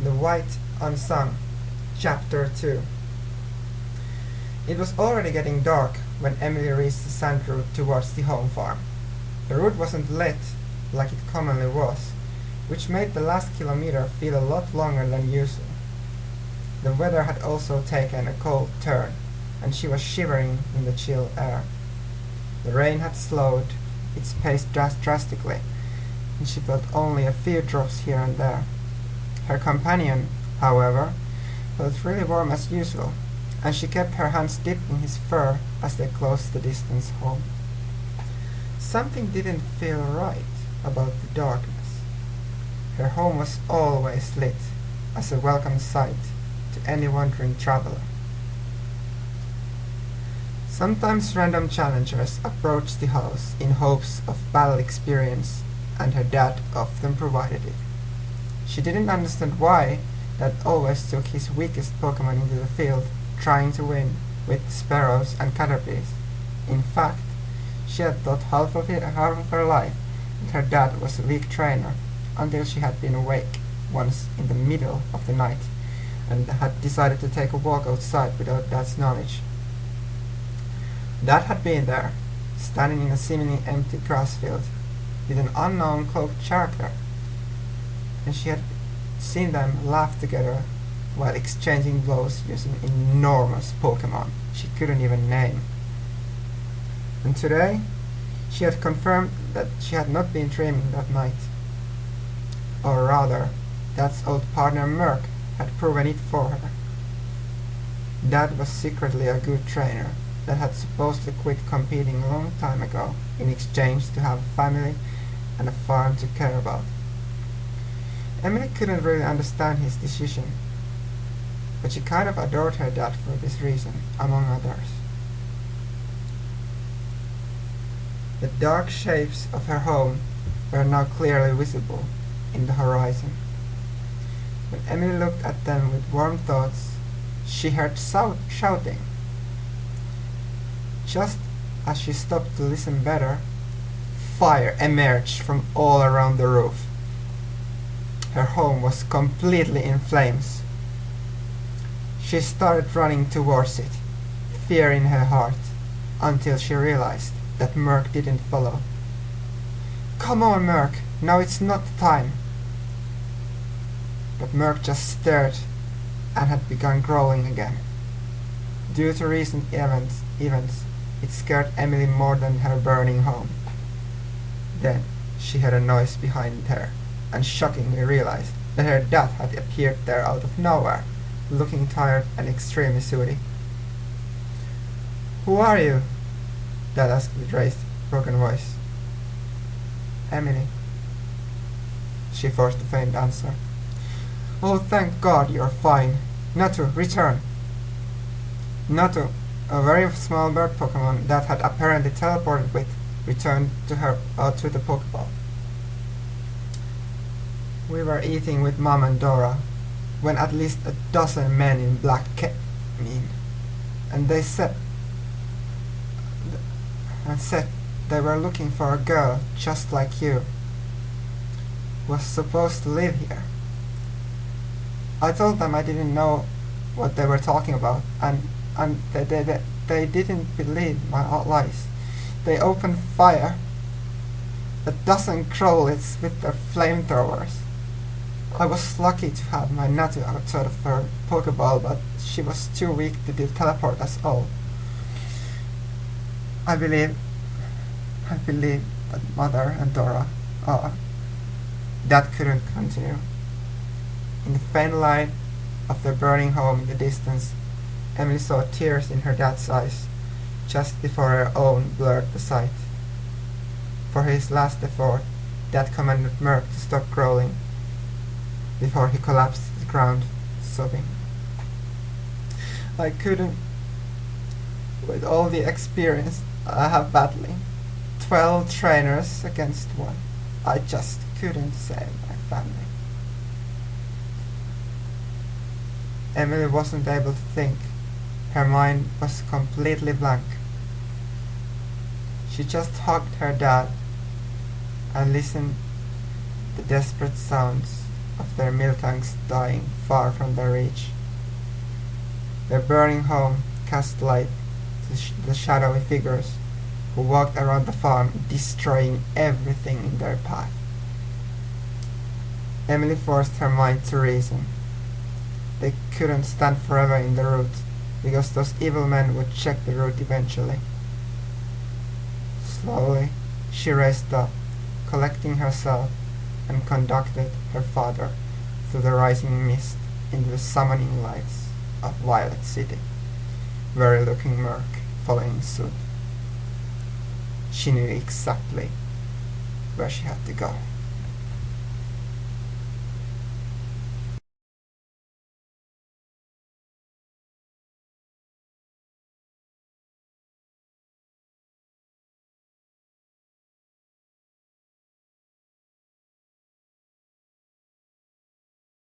The Wight, Unsung, Chapter 2. It was already getting dark when Emily reached the sand road towards the home farm. The road wasn't lit like it commonly was, which made the last kilometer feel a lot longer than usual. The weather had also taken a cold turn, and she was shivering in the chill air. The rain had slowed its pace drastically, and she felt only a few drops here and there. Her companion, however, felt really warm as usual, and she kept her hands dipped in his fur as they closed the distance home. Something didn't feel right about the darkness. Her home was always lit as a welcome sight to any wandering traveler. Sometimes random challengers approached the house in hopes of battle experience, and her dad often provided it. She didn't understand why Dad always took his weakest Pokémon into the field, trying to win with sparrows and caterpies. In fact, she had thought half of her life that her dad was a weak trainer, until she had been awake once in the middle of the night and had decided to take a walk outside without Dad's knowledge. Dad had been there, standing in a seemingly empty grass field, with an unknown cloaked character, and she had seen them laugh together while exchanging blows using enormous Pokémon she couldn't even name. And today, she had confirmed that she had not been dreaming that night. Or rather, Dad's old partner Merc had proven it for her. Dad was secretly a good trainer that had supposedly quit competing a long time ago in exchange to have a family and a farm to care about. Emily couldn't really understand his decision, but she kind of adored her dad for this reason, among others. The dark shapes of her home were now clearly visible in the horizon. When Emily looked at them with warm thoughts, she heard shouting. Just as she stopped to listen better, fire emerged from all around the roof. Her home was completely in flames. She started running towards it, fear in her heart, until she realized that Merc didn't follow. "Come on, Merc, now it's not the time." But Merc just stared and had begun growling again. Due to recent events, it scared Emily more than her burning home. Then she heard a noise behind her, and shockingly realized that her dad had appeared there out of nowhere, looking tired and extremely sooty. "Who are you?" Dad asked with raised, broken voice. "Emily." She forced a faint answer. "Oh, thank God you're fine. Natu, return." Natu, a very small bird Pokémon that had apparently teleported with, returned to the Pokéball. "We were eating with Mom and Dora when at least a dozen men in black came in, and they said they were looking for a girl just like you, who was supposed to live here. I told them I didn't know what they were talking about, and they didn't believe my lies. They opened fire, a dozen Crowlits with their flamethrowers. I was lucky to have my Natu outside of her Pokeball, but she was too weak to teleport us all. I believe that Mother and Dora are." That couldn't continue. In the faint light of their burning home in the distance, Emily saw tears in her dad's eyes, just before her own blurred the sight. For his last effort, Dad commanded Merc to stop growling, before he collapsed to the ground, sobbing. "I couldn't, with all the experience I have battling 12 trainers against one, I just couldn't save my family." Emily wasn't able to think. Her mind was completely blank. She just hugged her dad and listened to the desperate sounds of their miltanks dying far from their reach. Their burning home cast light to the shadowy figures who walked around the farm, destroying everything in their path. Emily forced her mind to reason. They couldn't stand forever in the route, because those evil men would check the route eventually. Slowly, she raised up, collecting herself, and conducted her father through the rising mist into the summoning lights of Violet City, very looking murk following suit. She knew exactly where she had to go.